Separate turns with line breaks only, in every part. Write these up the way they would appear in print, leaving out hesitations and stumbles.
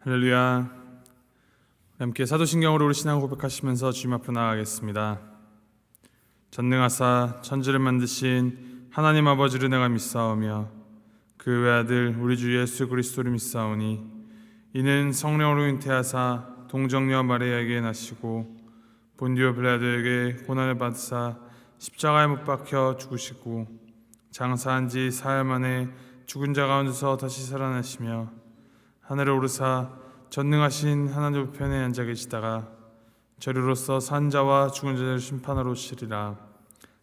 할렐루야. 함께 사도신경으로 우리 신앙 고백하시면서 주님 앞으로 나아가겠습니다. 전능하사 천지를 만드신 하나님 아버지를 내가 믿사오며 그 외아들 우리 주 예수 그리스도를 믿사오니 이는 성령으로 잉태하사 동정녀 마리아에게 나시고 본디오 빌라도에게 고난을 받으사 십자가에 못 박혀 죽으시고 장사한 지 사흘 만에 죽은 자 가운데서 다시 살아나시며 하늘에 오르사 전능하신 하나님 우편에 앉아 계시다가 저리로서 산 자와 죽은 자를 심판하러 오시리라.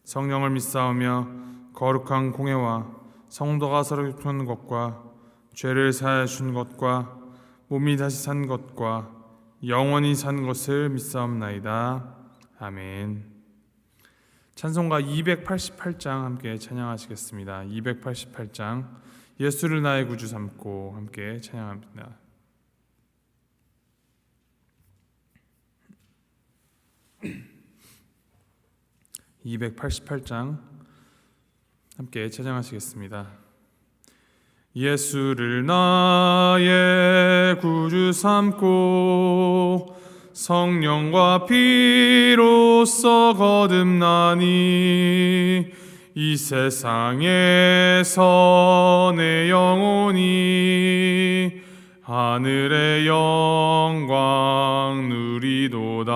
성령을 믿사오며 거룩한 공회와 성도가 서로 교통하는 것과 죄를 사하여 준 것과 몸이 다시 산 것과 영원히 산 것을 믿사옵나이다. 아멘. 찬송가 288장 함께 찬양하시겠습니다. 288장 예수를 나의 구주 삼고 함께 찬양합니다. (288장) 함께 찬양하시겠습니다. 예수를 나의 구주 삼고 성령과 피로써 거듭나니 이 세상에서 내 영혼이 하늘의 영광 누리도다.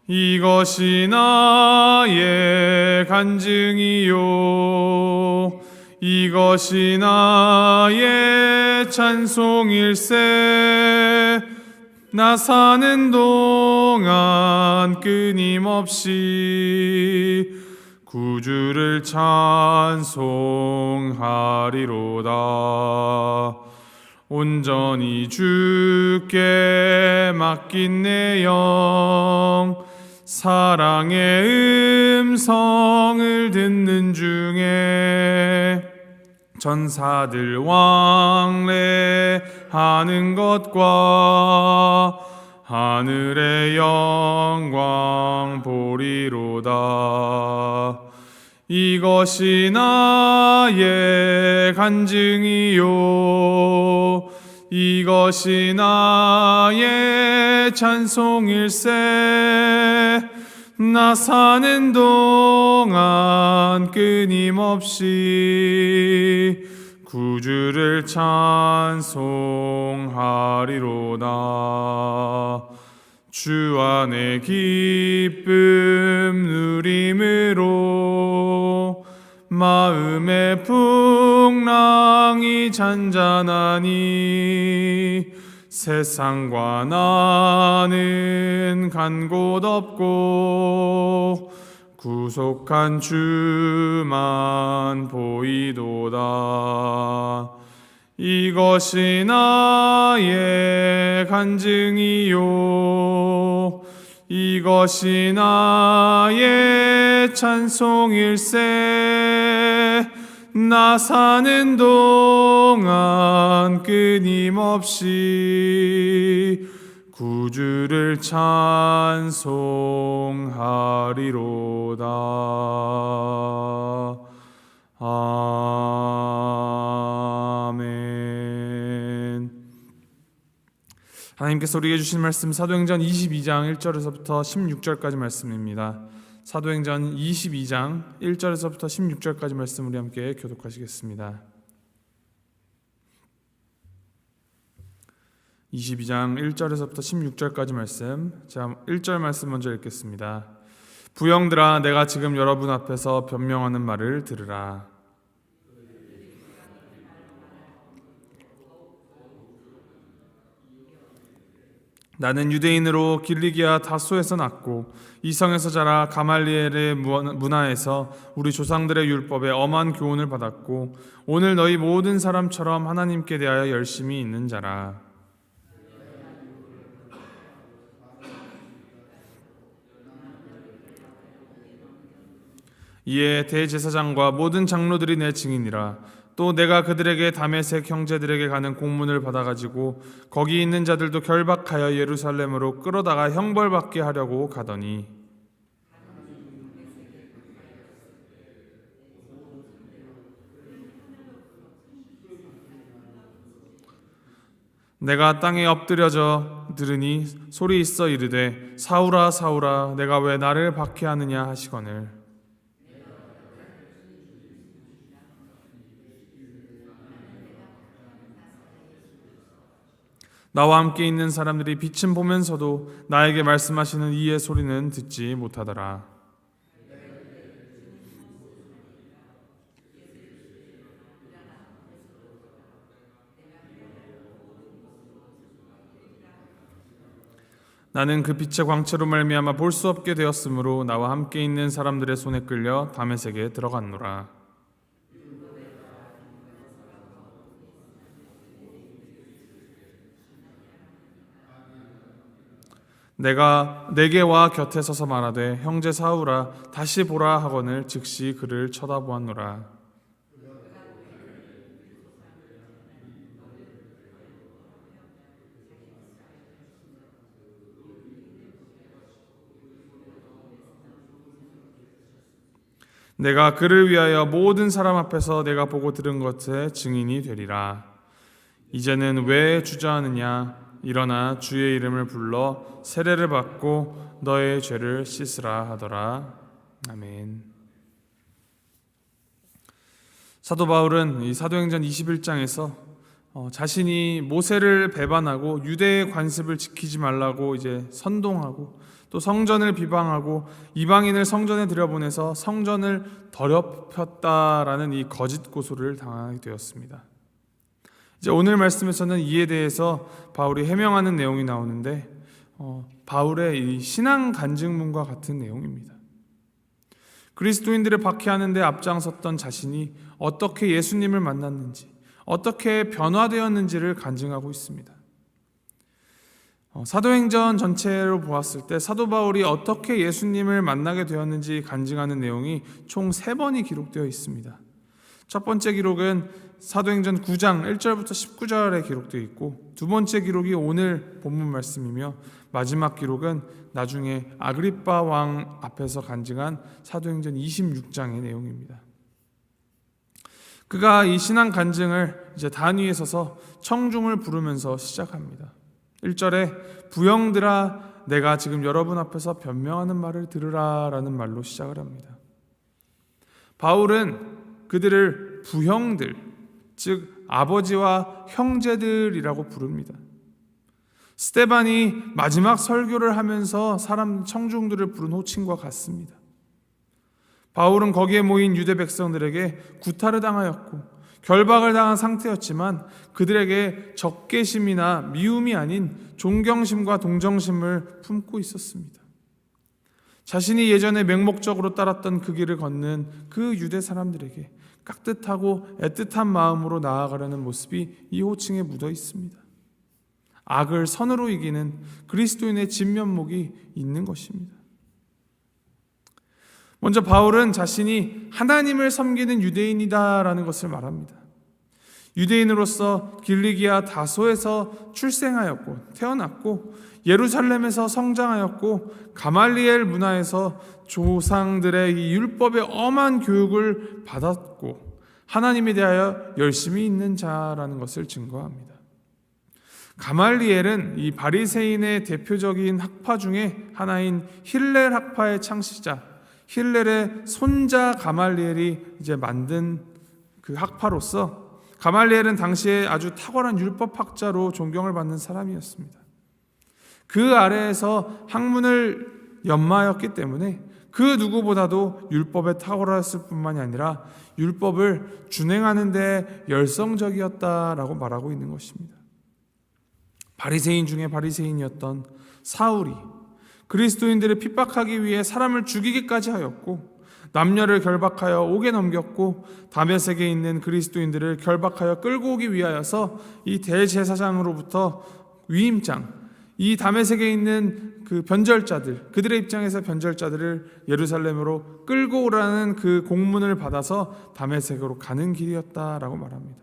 이것이 나의 간증이요 이것이 나의 찬송일세. 나 사는 동안 끊임없이 구주를 찬송하리로다. 온전히 주께 맡긴 내 영 사랑의 음성을 듣는 중에 전사들 왕래하는 것과 하늘의 영광 보리로다. 이것이 나의 간증이요 이것이 나의 찬송일세. 나 사는 동안 끊임없이 구주를 찬송하리로다. 주 안에 기쁨 누림으로 마음의 풍랑이 잔잔하니 세상과 나는 간 곳 없고 구속한 주만 보이도다. 이것이 나의 간증이요 이것이 나의 찬송일세. 나 사는 동안 끊임없이 구주를 찬송하리로다. 아멘. 하나님께서 우리에게 주신 말씀 사도행전 22장 1절에서부터 16절까지 말씀입니다. 사도행전 22장 1절에서부터 16절까지 말씀 우리 함께 교독하시겠습니다. 22장 1절에서부터 16절까지 말씀, 자 1절 말씀 먼저 읽겠습니다. 부형들아, 내가 지금 여러분 앞에서 변명하는 말을 들으라. 나는 유대인으로 길리기아 다소에서 났고 이성에서 자라 가말리엘의 문화에서 우리 조상들의 율법에 엄한 교훈을 받았고 오늘 너희 모든 사람처럼 하나님께 대하여 열심히 있는 자라. 이에 대제사장과 모든 장로들이 내 증인이라. 또 내가 그들에게 다메섹 형제들에게 가는 공문을 받아가지고 거기 있는 자들도 결박하여 예루살렘으로 끌어다가 형벌받게 하려고 가더니 내가 땅에 엎드려져 들으니 소리 있어 이르되 사울아 사울아 내가 왜 나를 박해하느냐 하시거늘 나와 함께 있는 사람들이 빛은 보면서도 나에게 말씀하시는 이의 소리는 듣지 못하더라. 나는 그 빛의 광채로 말미암아 볼 수 없게 되었으므로 나와 함께 있는 사람들의 손에 끌려 다메섹에 들어갔노라. 내가 내게 와 곁에 서서 말하되 형제 사울아 다시 보라 하거늘 즉시 그를 쳐다보았노라. 내가 그를 위하여 모든 사람 앞에서 내가 보고 들은 것의 증인이 되리라. 이제는 왜 주저하느냐? 일어나 주의 이름을 불러 세례를 받고 너의 죄를 씻으라 하더라. 아멘. 사도 바울은 이 사도행전 21장에서 자신이 모세를 배반하고 유대의 관습을 지키지 말라고 이제 선동하고 또 성전을 비방하고 이방인을 성전에 들여보내서 성전을 더럽혔다라는 이 거짓 고소를 당하게 되었습니다. 이제 오늘 말씀에서는 이에 대해서 바울이 해명하는 내용이 나오는데 바울의 이 신앙 간증문과 같은 내용입니다. 그리스도인들을 박해하는 데 앞장섰던 자신이 어떻게 예수님을 만났는지 어떻게 변화되었는지를 간증하고 있습니다. 사도행전 전체로 보았을 때 사도 바울이 어떻게 예수님을 만나게 되었는지 간증하는 내용이 총 3번이 기록되어 있습니다. 첫 번째 기록은 사도행전 9장 1절부터 19절에 기록되어 있고 두 번째 기록이 오늘 본문 말씀이며 마지막 기록은 나중에 아그리빠 왕 앞에서 간증한 사도행전 26장의 내용입니다. 그가 이 신앙 간증을 이제 단위에 서서 청중을 부르면서 시작합니다. 1절에 부형들아 내가 지금 여러분 앞에서 변명하는 말을 들으라 라는 말로 시작을 합니다. 바울은 그들을 부형들, 즉 아버지와 형제들이라고 부릅니다. 스데반이 마지막 설교를 하면서 청중들을 부른 호칭과 같습니다. 바울은 거기에 모인 유대 백성들에게 구타를 당하였고 결박을 당한 상태였지만 그들에게 적개심이나 미움이 아닌 존경심과 동정심을 품고 있었습니다. 자신이 예전에 맹목적으로 따랐던 그 길을 걷는 그 유대 사람들에게 깍듯하고 애틋한 마음으로 나아가려는 모습이 이 호칭에 묻어 있습니다. 악을 선으로 이기는 그리스도인의 진면목이 있는 것입니다. 먼저 바울은 자신이 하나님을 섬기는 유대인이다라는 것을 말합니다. 유대인으로서 길리기아 다소에서 출생하였고 태어났고 예루살렘에서 성장하였고 가말리엘 문화에서 조상들의 이 율법의 엄한 교육을 받았고 하나님에 대하여 열심히 있는 자라는 것을 증거합니다. 가말리엘은 이 바리새인의 대표적인 학파 중에 하나인 힐렐 학파의 창시자, 힐렐의 손자 가말리엘이 이제 만든 그 학파로서 가말리엘은 당시에 아주 탁월한 율법학자로 존경을 받는 사람이었습니다. 그 아래에서 학문을 연마하였기 때문에 그 누구보다도 율법에 탁월했을 뿐만이 아니라 율법을 준행하는 데 열성적이었다라고 말하고 있는 것입니다. 바리새인 중에 바리새인이었던 사울이 그리스도인들을 핍박하기 위해 사람을 죽이기까지 하였고 남녀를 결박하여 옥에 넘겼고 다메섹에 있는 그리스도인들을 결박하여 끌고 오기 위하여서 이 대제사장으로부터 위임장, 이 다메섹에 있는 그 변절자들, 그들의 입장에서 변절자들을 예루살렘으로 끌고 오라는 그 공문을 받아서 다메섹으로 가는 길이었다라고 말합니다.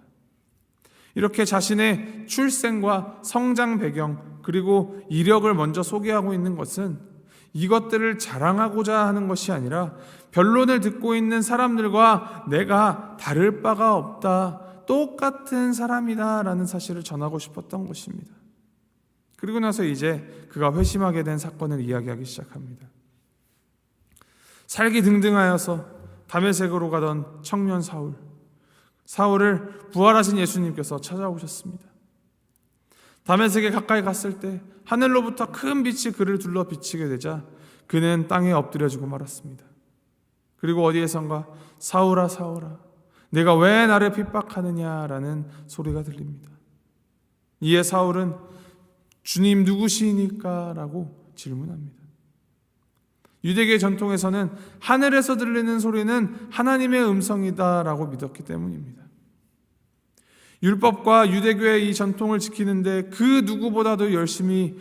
이렇게 자신의 출생과 성장 배경 그리고 이력을 먼저 소개하고 있는 것은 이것들을 자랑하고자 하는 것이 아니라 변론을 듣고 있는 사람들과 내가 다를 바가 없다, 똑같은 사람이다 라는 사실을 전하고 싶었던 것입니다. 그리고 나서 이제 그가 회심하게 된 사건을 이야기하기 시작합니다. 살기 등등하여서 다메섹으로 가던 청년 사울을 부활하신 예수님께서 찾아오셨습니다. 다메섹에 가까이 갔을 때 하늘로부터 큰 빛이 그를 둘러 비치게 되자 그는 땅에 엎드려지고 말았습니다. 그리고 어디에선가 사울아 사울아 내가 왜 나를 핍박하느냐라는 소리가 들립니다. 이에 사울은 주님 누구시니까? 라고 질문합니다. 유대계 전통에서는 하늘에서 들리는 소리는 하나님의 음성이다 라고 믿었기 때문입니다. 율법과 유대교의 이 전통을 지키는데 그 누구보다도 열심을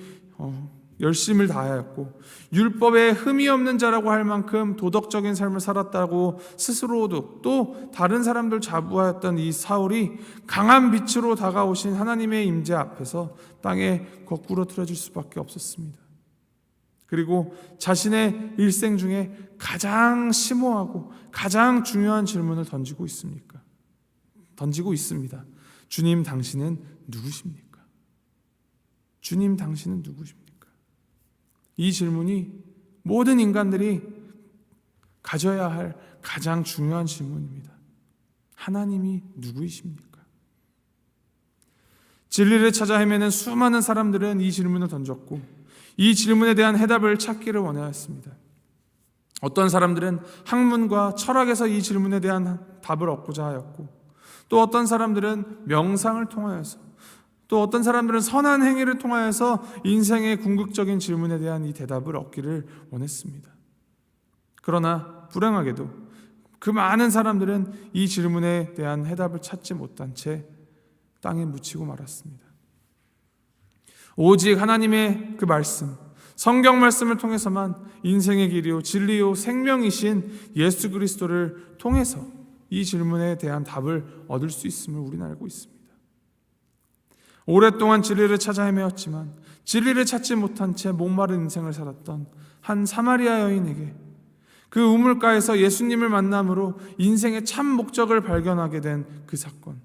다하였고 율법에 흠이 없는 자라고 할 만큼 도덕적인 삶을 살았다고 스스로도 또 다른 사람들 자부하였던 이 사울이 강한 빛으로 다가오신 하나님의 임재 앞에서 땅에 거꾸로 틀어질 수밖에 없었습니다. 그리고 자신의 일생 중에 가장 심오하고 가장 중요한 질문을 던지고 있습니다. 주님 당신은 누구십니까? 주님 당신은 누구십니까? 이 질문이 모든 인간들이 가져야 할 가장 중요한 질문입니다. 하나님이 누구이십니까? 진리를 찾아 헤매는 수많은 사람들은 이 질문을 던졌고 이 질문에 대한 해답을 찾기를 원하였습니다. 어떤 사람들은 학문과 철학에서 이 질문에 대한 답을 얻고자 하였고 또 어떤 사람들은 명상을 통하여서 또 어떤 사람들은 선한 행위를 통하여서 인생의 궁극적인 질문에 대한 이 대답을 얻기를 원했습니다. 그러나 불행하게도 그 많은 사람들은 이 질문에 대한 해답을 찾지 못한 채 땅에 묻히고 말았습니다. 오직 하나님의 그 말씀, 성경 말씀을 통해서만 인생의 길이요 진리요 생명이신 예수 그리스도를 통해서 이 질문에 대한 답을 얻을 수 있음을 우리는 알고 있습니다. 오랫동안 진리를 찾아 헤매었지만 진리를 찾지 못한 채 목마른 인생을 살았던 한 사마리아 여인에게 그 우물가에서 예수님을 만남으로 인생의 참 목적을 발견하게 된 그 사건.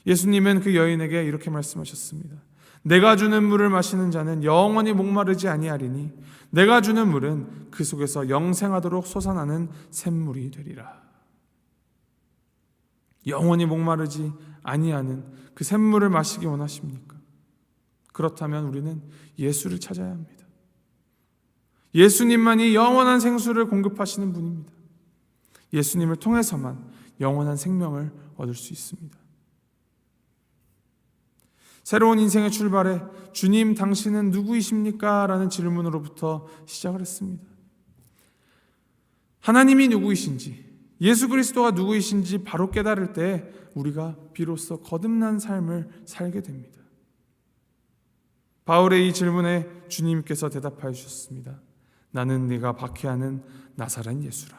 예수님은 그 여인에게 이렇게 말씀하셨습니다. 내가 주는 물을 마시는 자는 영원히 목마르지 아니하리니 내가 주는 물은 그 속에서 영생하도록 솟아나는 샘물이 되리라. 영원히 목마르지 아니하는 그 샘물을 마시기 원하십니까? 그렇다면 우리는 예수를 찾아야 합니다. 예수님만이 영원한 생수를 공급하시는 분입니다. 예수님을 통해서만 영원한 생명을 얻을 수 있습니다. 새로운 인생의 출발에 주님 당신은 누구이십니까? 라는 질문으로부터 시작을 했습니다. 하나님이 누구이신지 예수 그리스도가 누구이신지 바로 깨달을 때 우리가 비로소 거듭난 삶을 살게 됩니다. 바울의 이 질문에 주님께서 대답하여 주셨습니다. 나는 네가 박해하는 나사렛 예수라.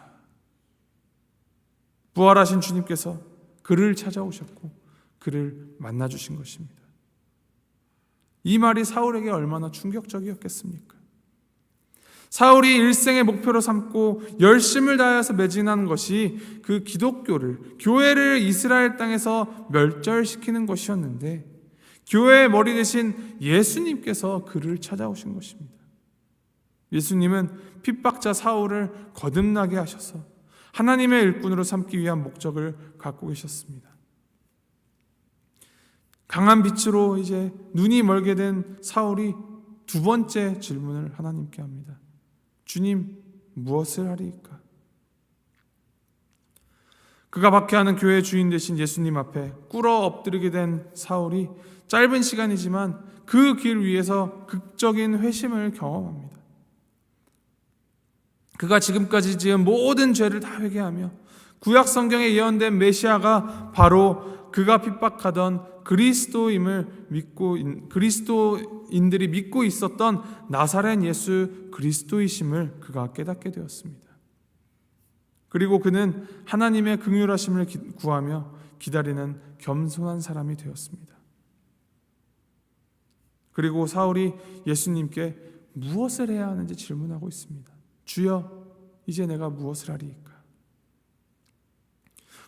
부활하신 주님께서 그를 찾아오셨고 그를 만나주신 것입니다. 이 말이 사울에게 얼마나 충격적이었겠습니까? 사울이 일생의 목표로 삼고 열심을 다해서 매진하는 것이 그 교회를 이스라엘 땅에서 멸절시키는 것이었는데 교회의 머리 대신 예수님께서 그를 찾아오신 것입니다. 예수님은 핍박자 사울을 거듭나게 하셔서 하나님의 일꾼으로 삼기 위한 목적을 갖고 계셨습니다. 강한 빛으로 이제 눈이 멀게 된 사울이 두 번째 질문을 하나님께 합니다. 주님, 무엇을 하리이까? 그가 박해하는 교회의 주인 되신 예수님 앞에 꿇어 엎드리게 된 사울이 짧은 시간이지만 그 길 위에서 극적인 회심을 경험합니다. 그가 지금까지 지은 모든 죄를 다 회개하며 구약 성경에 예언된 메시아가 바로 그가 핍박하던 그리스도인들이 믿고 있었던 나사렛 예수 그리스도이심을 그가 깨닫게 되었습니다. 그리고 그는 하나님의 긍휼하심을 구하며 기다리는 겸손한 사람이 되었습니다. 그리고 사울이 예수님께 무엇을 해야 하는지 질문하고 있습니다. 주여, 이제 내가 무엇을 하리이까?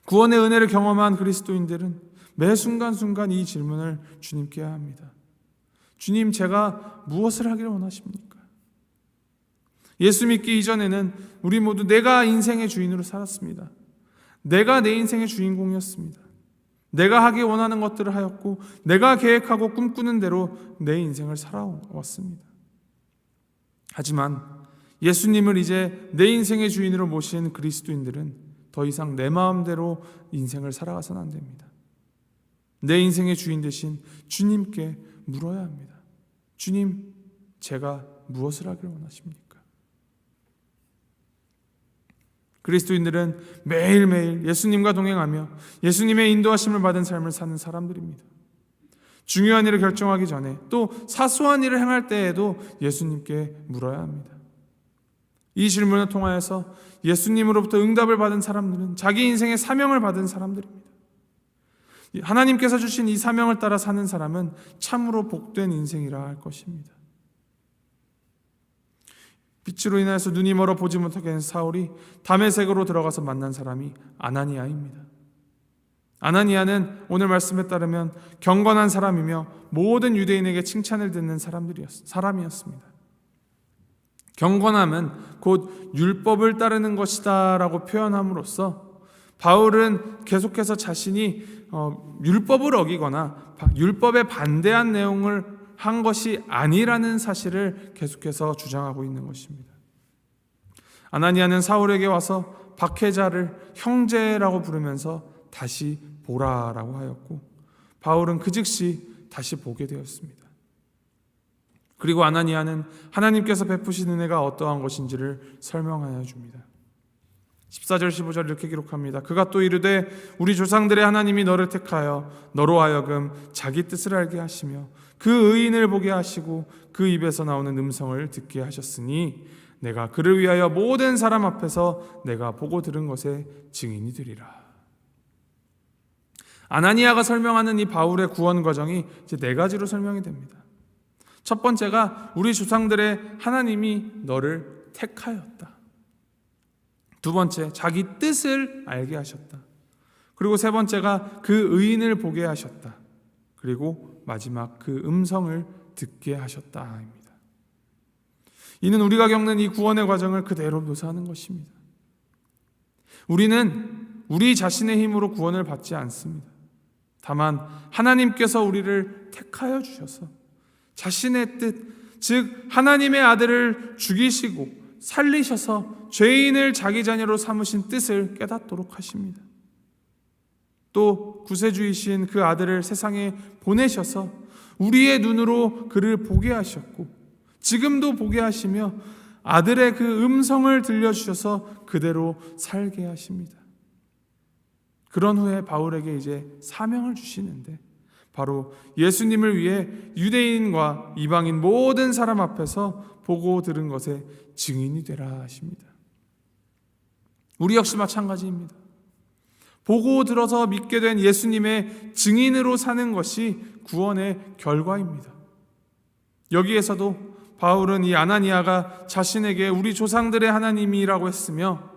구원의 은혜를 경험한 그리스도인들은 매 순간순간 이 질문을 주님께 해야 합니다. 주님, 제가 무엇을 하기를 원하십니까? 예수 믿기 이전에는 우리 모두 내가 인생의 주인으로 살았습니다. 내가 내 인생의 주인공이었습니다. 내가 하기 원하는 것들을 하였고 내가 계획하고 꿈꾸는 대로 내 인생을 살아왔습니다. 하지만 예수님을 이제 내 인생의 주인으로 모신 그리스도인들은 더 이상 내 마음대로 인생을 살아가서는 안 됩니다. 내 인생의 주인 대신 주님께 물어야 합니다. 주님, 제가 무엇을 하기를 원하십니까? 그리스도인들은 매일매일 예수님과 동행하며 예수님의 인도하심을 받은 삶을 사는 사람들입니다. 중요한 일을 결정하기 전에 또 사소한 일을 행할 때에도 예수님께 물어야 합니다. 이 질문을 통하여서 예수님으로부터 응답을 받은 사람들은 자기 인생의 사명을 받은 사람들입니다. 하나님께서 주신 이 사명을 따라 사는 사람은 참으로 복된 인생이라 할 것입니다. 빛으로 인하여서 눈이 멀어 보지 못하게 된 사울이 다메섹으로 들어가서 만난 사람이 아나니아입니다. 아나니아는 오늘 말씀에 따르면 경건한 사람이며 모든 유대인에게 칭찬을 듣는 사람이었습니다. 경건함은 곧 율법을 따르는 것이다 라고 표현함으로써 바울은 계속해서 자신이 율법을 어기거나 율법에 반대한 내용을 한 것이 아니라는 사실을 계속해서 주장하고 있는 것입니다. 아나니아는 사울에게 와서 박해자를 형제라고 부르면서 다시 보라라고 하였고 바울은 그 즉시 다시 보게 되었습니다. 그리고 아나니아는 하나님께서 베푸신 은혜가 어떠한 것인지를 설명하여 줍니다. 14절 15절 이렇게 기록합니다. 그가 또 이르되 우리 조상들의 하나님이 너를 택하여 너로 하여금 자기 뜻을 알게 하시며 그 의인을 보게 하시고 그 입에서 나오는 음성을 듣게 하셨으니 내가 그를 위하여 모든 사람 앞에서 내가 보고 들은 것에 증인이 되리라. 아나니아가 설명하는 이 바울의 구원 과정이 이제 네 가지로 설명이 됩니다. 첫 번째가 우리 조상들의 하나님이 너를 택하였다. 두 번째, 자기 뜻을 알게 하셨다. 그리고 세 번째가 그 의인을 보게 하셨다. 그리고 마지막 그 음성을 듣게 하셨다입니다. 이는 우리가 겪는 이 구원의 과정을 그대로 묘사하는 것입니다. 우리는 우리 자신의 힘으로 구원을 받지 않습니다. 다만 하나님께서 우리를 택하여 주셔서 자신의 뜻, 즉 하나님의 아들을 죽이시고 살리셔서 죄인을 자기 자녀로 삼으신 뜻을 깨닫도록 하십니다. 또 구세주이신 그 아들을 세상에 보내셔서 우리의 눈으로 그를 보게 하셨고 지금도 보게 하시며 아들의 그 음성을 들려주셔서 그대로 살게 하십니다. 그런 후에 바울에게 이제 사명을 주시는데 바로 예수님을 위해 유대인과 이방인 모든 사람 앞에서 보고 들은 것에 증인이 되라 하십니다. 우리 역시 마찬가지입니다. 보고 들어서 믿게 된 예수님의 증인으로 사는 것이 구원의 결과입니다. 여기에서도 바울은 이 아나니아가 자신에게 우리 조상들의 하나님이라고 했으며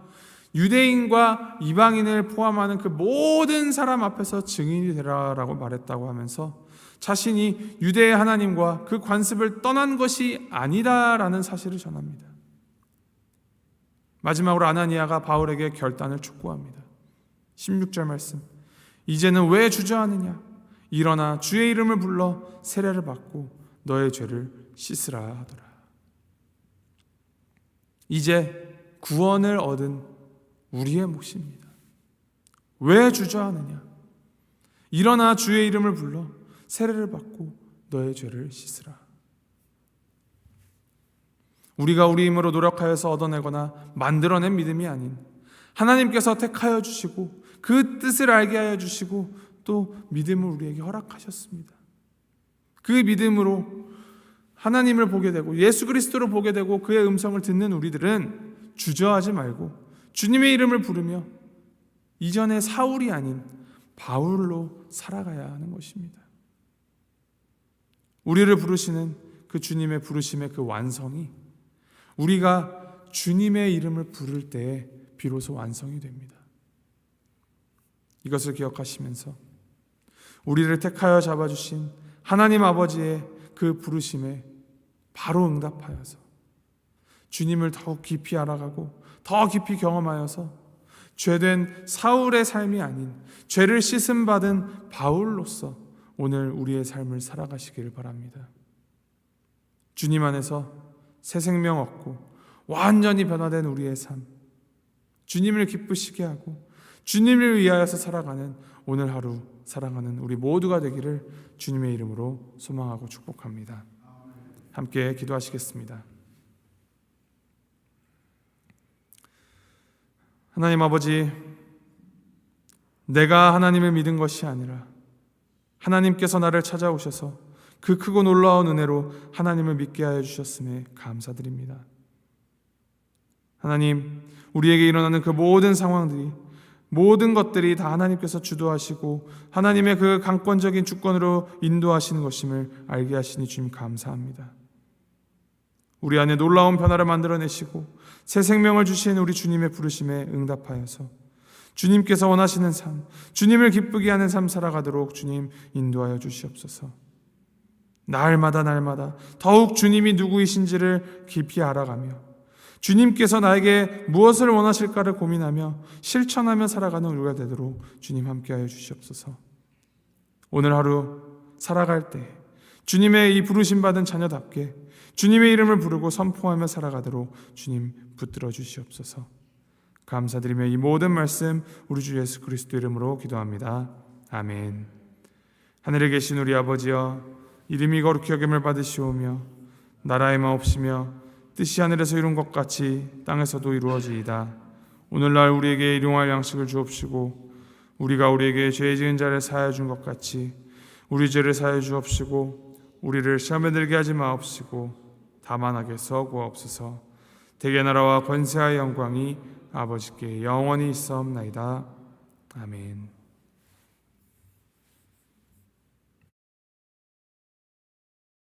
유대인과 이방인을 포함하는 그 모든 사람 앞에서 증인이 되라라고 말했다고 하면서 자신이 유대의 하나님과 그 관습을 떠난 것이 아니다라는 사실을 전합니다. 마지막으로 아나니아가 바울에게 결단을 촉구합니다. 16절 말씀, 이제는 왜 주저하느냐? 일어나 주의 이름을 불러 세례를 받고 너의 죄를 씻으라 하더라. 이제 구원을 얻은 우리의 몫입니다. 왜 주저하느냐? 일어나 주의 이름을 불러 세례를 받고 너의 죄를 씻으라. 우리가 우리 힘으로 노력하여서 얻어내거나 만들어낸 믿음이 아닌 하나님께서 택하여 주시고 그 뜻을 알게 하여 주시고 또 믿음을 우리에게 허락하셨습니다. 그 믿음으로 하나님을 보게 되고 예수 그리스도를 보게 되고 그의 음성을 듣는 우리들은 주저하지 말고 주님의 이름을 부르며 이전의 사울이 아닌 바울로 살아가야 하는 것입니다. 우리를 부르시는 그 주님의 부르심의 그 완성이 우리가 주님의 이름을 부를 때에 비로소 완성이 됩니다. 이것을 기억하시면서 우리를 택하여 잡아주신 하나님 아버지의 그 부르심에 바로 응답하여서 주님을 더욱 깊이 알아가고 더 깊이 경험하여서 죄된 사울의 삶이 아닌 죄를 씻음받은 바울로서 오늘 우리의 삶을 살아가시기를 바랍니다. 주님 안에서 새 생명 얻고 완전히 변화된 우리의 삶, 주님을 기쁘시게 하고 주님을 위하여서 살아가는 오늘 하루 살아가는 우리 모두가 되기를 주님의 이름으로 소망하고 축복합니다. 함께 기도하시겠습니다. 하나님 아버지, 내가 하나님을 믿은 것이 아니라 하나님께서 나를 찾아오셔서 그 크고 놀라운 은혜로 하나님을 믿게 하여 주셨음에 감사드립니다. 하나님, 우리에게 일어나는 그 모든 상황들이, 모든 것들이 다 하나님께서 주도하시고 하나님의 그 강권적인 주권으로 인도하시는 것임을 알게 하시니 주님 감사합니다. 우리 안에 놀라운 변화를 만들어내시고 새 생명을 주신 우리 주님의 부르심에 응답하여서 주님께서 원하시는 삶, 주님을 기쁘게 하는 삶 살아가도록 주님 인도하여 주시옵소서. 날마다 더욱 주님이 누구이신지를 깊이 알아가며 주님께서 나에게 무엇을 원하실까를 고민하며 실천하며 살아가는 우리가 되도록 주님 함께하여 주시옵소서. 오늘 하루 살아갈 때 주님의 이 부르심 받은 자녀답게 주님의 이름을 부르고 선포하며 살아가도록 주님 붙들어 주시옵소서. 감사드리며 이 모든 말씀 우리 주 예수 그리스도 이름으로 기도합니다. 아멘. 하늘에 계신 우리 아버지여, 이름이 거룩히 여김을 받으시오며 나라의 마옵시며 뜻이 하늘에서 이룬 것 같이 땅에서도 이루어지이다. 오늘날 우리에게 일용할 양식을 주옵시고 우리가 우리에게 죄 지은 자를 사하여 준 것 같이 우리 죄를 사하여 주옵시고 우리를 시험에 들게 하지 마옵시고 다만 악에서 구하옵소서. 대개 나라와 권세와 영광이 아버지께 영원히 있사옵나이다. 아멘.